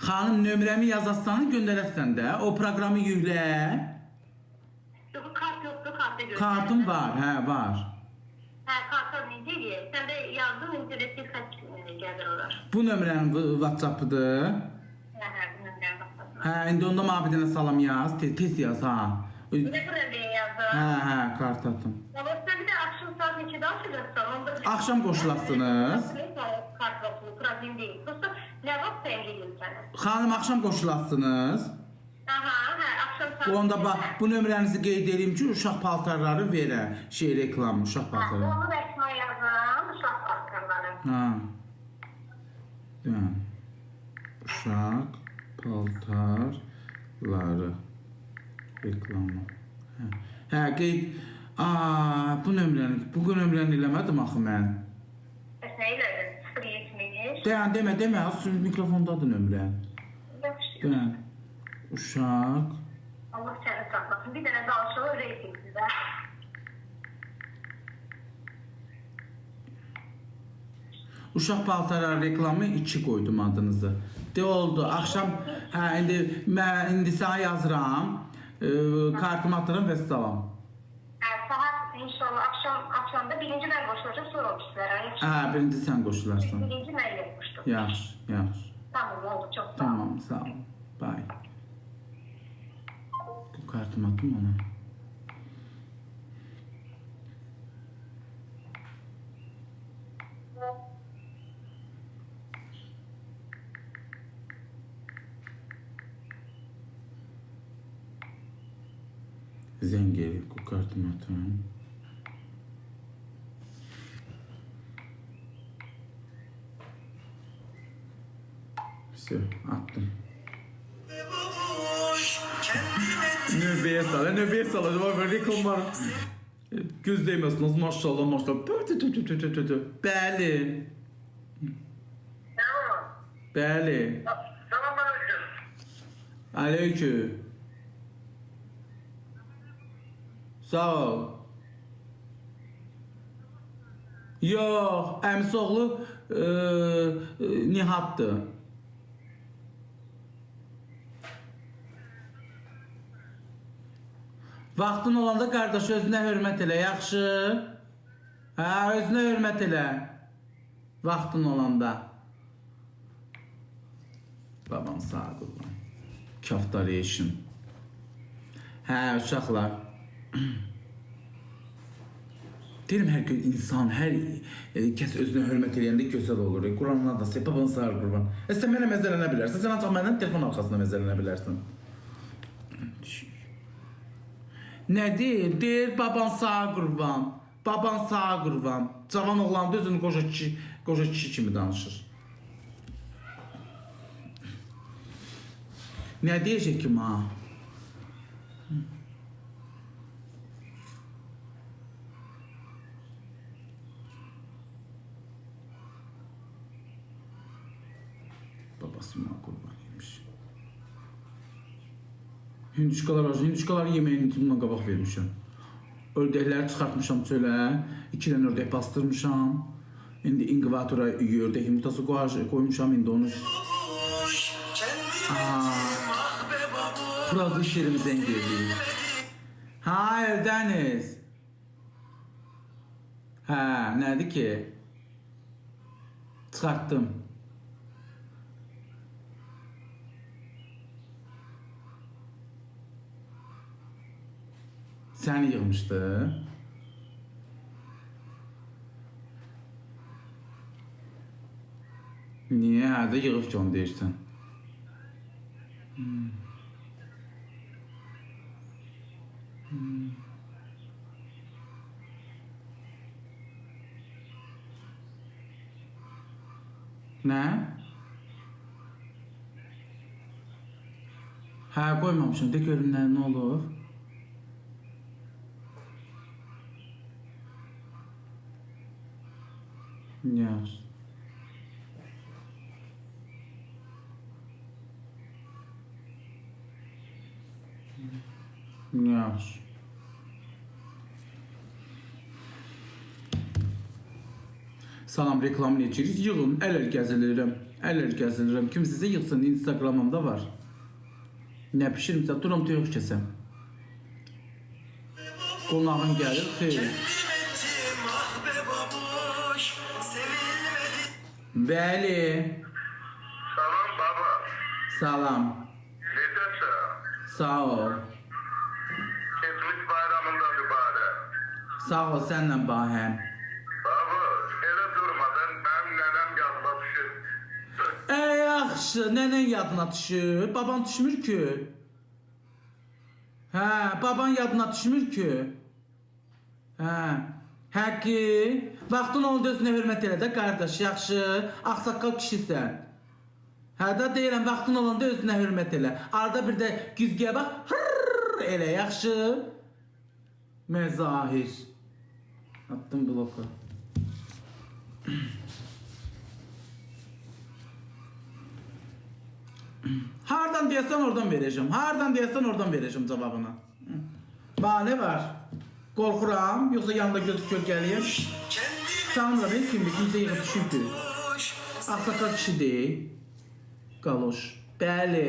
Xanım nömrəmi yazarsan göndərəsən də. O proqramı yüklə. Yox, kart yoxdur, kartı gördüm. Kartım var, hə, var. Hə, kartı necə deyir? Sən də yazdın, internetdə xətt gəlir olar. Bu nömrənin WhatsApp-ıdır. Hə, bu nömrəni baxasın. Hə, indi onda mənə bir dənə salam yaz, tez yaz ha. Bir də buraya yazdım. Hə, kart atım. Sən bir də axşam saat 2-də açacaqsan. Axşam qoşulasınız. Kart yoxdur, problem deyil. Prosta nə vaxt təyin edirəm sənə? Xanım axşam qoşulasınız. Aha, hə, axşam saat. Onda bax, bu nömrənizi qeyd edeyim ki, uşaq paltarları verə. Reklam, uşaq paltarları. Onu rəsmə yazam, uşaq paltarları. Ha. Yəni, uşaq paltarları reklamı. Hə, qeyd. Bu nömrəni eləmədim axı mən. Bəs nə elədin? 070. Demə, az mikrofondadır nömrə. Yaxşı. Uşaq. Allah səni saxlasın. Bir dənə danışığı reyting sizə. Uşaq paltarları reklamı 2 qoydum adınızı. De oldu. Axşam, indi sənə yazıram. Kartımı atıram və salam. Saat inşallah akşamda birinci mən qoşulacaq, sonra o kişilərə. Birinci sən qoşularsan. Birinci mən yapmışdım. Yaxşı. Tamam, oldu. Çok sağ ol. Tamam, sağ ol. Bye. Bu kartımı atım ona. Zəng gelip bu kartımı atıyorum. Attım. Növbəyə sal. Var reklam var. Göz değməsiniz maşallah. Bəli. Bəli. Salam aleyküm. Aleyküm. Sağ ol. Yox, əmisi oğlu Nihat'dır. Vaxtın olanda qardaş özünə hörmət elə, yaxşı? Hə, özünə hörmət elə. Vaxtın olanda. Baban sağ qullan. Kaftariyation. Hə, uşaqlar. Deyirəm, hər insan, hər kəs özünə hörmət eləyəndə gözəl olur. Quranına da sən, baban sağ qurban. Sən mənə məzələnə bilərsən, sən ancaq məndən telefon arxasında məzələnə bilərsən. Nə deyir? Deyir, baban sağ qurban. Baban sağ qurban. Cavan oğlanda özünü qoca kişi kimi danışır. Nə deyəcək ki, ma? Babası ma qurban yemiş. Hinduşkalar var. Hinduşkaların yeməyini bundan qabaq vermişəm. Ördəkləri çıxartmışam çölə. 2 dənə ördək bastırmışam. İndi inkubatora ördək yumurtası qoymuşam. İndi onu... Fıradı yerimizden geliyor. Ha, evdəniz. Hə, nədir ki? Çıxartdım. Səni yığmışdı. Niyə? Hədə yığıb ki onu deyirsən. Nə? Hə, qoymamışam. De görün nə olur. Yaxşı. Yaxşı. Salam, reklam necəyiz? Yığın, əl gəzilirəm. Əllər gəzirirəm. Kimsə yığsın, Instagramımda var. Nə bişirmişsə, duram toyuq kəsəm. Qonağın gəlir, xeyr. Bəli. Salam baba. Salam. Necəsən? Sağ ol. Keçmiş bayramından mübarək. Sağ ol, sənlə bahəm. Baba, elə durmadan mənim nənəm yadıma düşür. Yaxşı, nənən yadına düşür. Baban düşmür ki. Hə, baban yadına düşmür ki. Hə. Hə ki, vaxtın oldu özünə hörmət elə də qardaş, yaxşı, ağsaqqal kişisən. Hə də deyirəm, vaxtın olanda özünə hörmət elə. Arada bir də güzgəyə bax, hırrrr elə, yaxşı. Məzahir. Attım bloku. Hardan deyəsən oradan verəcəm. Hardan deyəsən oradan verəcəm cavabını. Bahane var. Qorxuram, yoxsa yanında gözü kölgəliyim. Tanımıram, heç kimdir, kimsə yığıb düşübdü. Ağsaqqal kişi deyil. Qaloş. Bəli.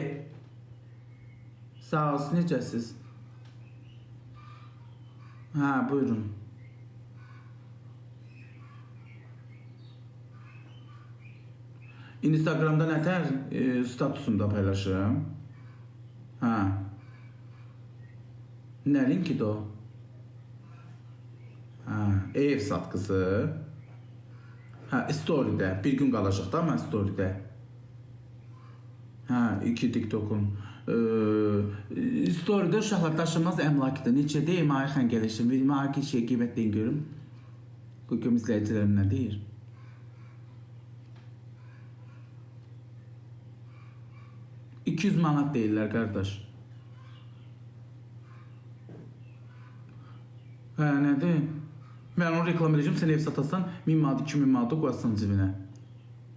Sağ olsun, necəsiz? Hə, buyurun. Instagramda nətər statusunda paylaşım. Hə. Nə linkidir o? Hə, ev satqısı. Hə, storydə. Bir gün qalacaq da mən storydə. Hə, 2 TikTok'un. Storydə uşaqlar daşınmaz əmlakdır. Neçə deyim, ay xəngələşim. Ay ki şey qiymətləyin görüm. Qoyum izləyicilərim nə deyir? $200 manat deyirlər qardaş. Hə, nədir? Mən onu reklam edəcəm, sən ev satasan 1000 manat, 2000 manat qoyasan cibinə.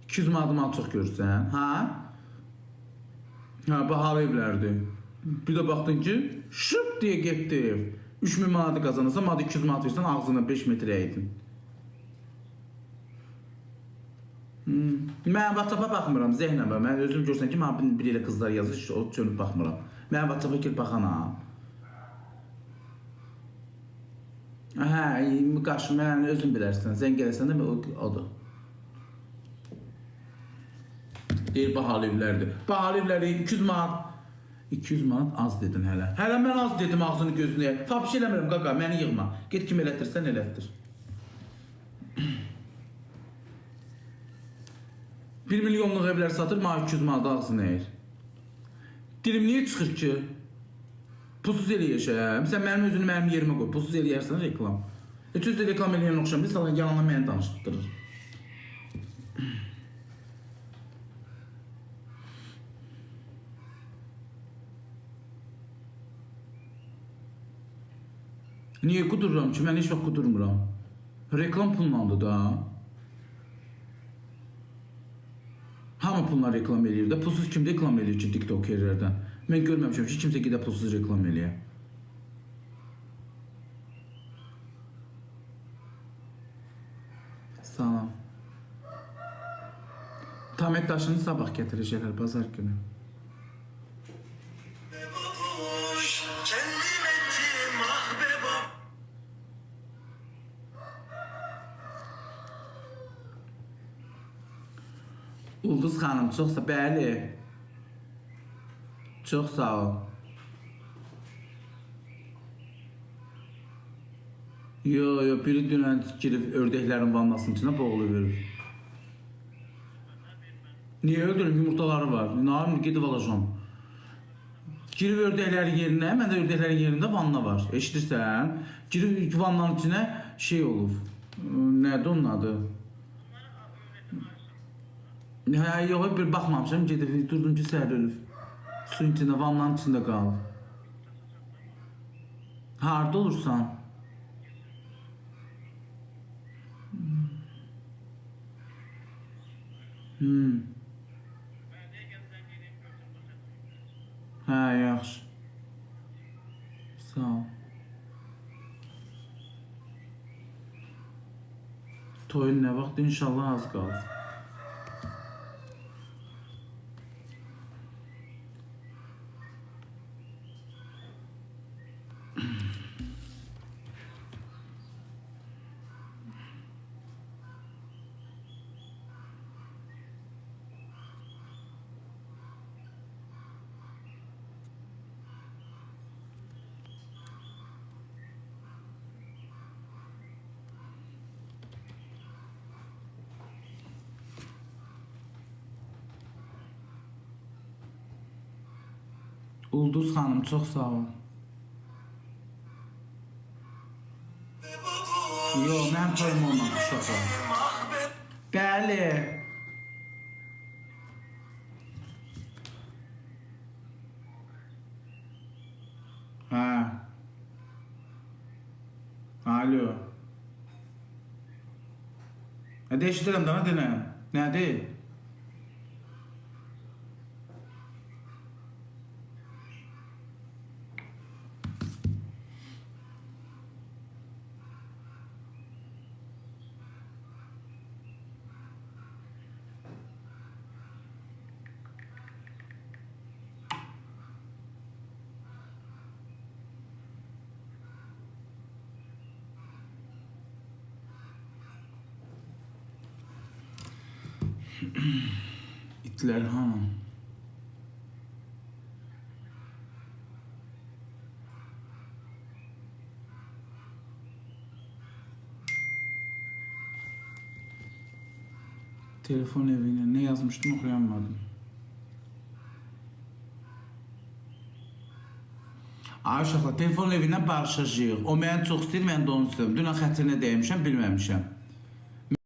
200 manat çox görürsən, hə? Hə, bahalı evlərdir. Bir də baxdın ki, şıp deyə getdi ev. 3000 manatı qazanırsan, maddə 200 manat versən, ağzına 5 metrə əydin. Mən WhatsApp-a baxmıram, zehnəm. Mən özüm görsən ki, mən bir elə qızlar yazır, o çönüb baxmıram. Mən WhatsApp-a girib baxanam. Hə, qaşı, mən özüm bilərsən, zəng eləsən də odur. Deyir, bahalı evlərdir. Bahalı evləri 200 manat. 200 manat az dedin hələ. Hələ mən az dedim ağzını gözünə. Fabiş eləmirəm, qaqa, məni yığma. Get kim elətdirsən, elətdir. 1 milyonluq evlər satır, mənə 200 manat ağzını əyir. Dilim niyə çıxır ki? Pusuz eləyəcəm. Sən mənim özünü mənim yerimə qoy. Pusuz eləyərsən reklam. Heç özü reklam eləyən oxşam. Bir salan yalanla məni danışdırır. Niyə qudururam ki? Mən heç vaxt qudurmuram. Reklam pullandı da. Hamı pullar reklam eləyir də. Pulsuz kim reklam eləyir ki, TikTokerlərdən? Mən görməmişəm ki, kimsə gedə pulsuz reklam eləyə. Salam. Tamet daşını sabah gətirəcəklər, bazar günü. Ulduz xanım, çoxsa bəli. Çox sağ ol. Yo, biri dünən girib ördəklərin vannasının içinə boğulu verir. Niyə öldürüm? Yumurtaları var. Narim, gedib alacağım. Girib ördəklərin yerinə, məndə ördəklərin yerində vanna var. Eşidirsən? Girib vannanın içinə şey olub. Nədir onun adı? Hə, yox, bir baxmamışam, gedib, durdum ki, səhər ölüb. Suyun içində, vannanın içində qalıb. Harada olursan? Hə, yaxşı. Sağ ol. Toyun nə vaxt? İnşallah az qalır. Ulduz xanım, çox sağ ol. Yox, mənim toyum olmadı uşaqlar. Bəli. Hə. Alo. Hadi eşidirəm də, nə deyirəm? Nədir? İtler ha. Telefon evine ne yazmıştım okuyamadım. Ay uşaqlar, telefon evindən barışacağıq. O məni çox istəyir, mən də onu istəyirəm. Dünən xətrinə dəymişəm, bilməmişəm.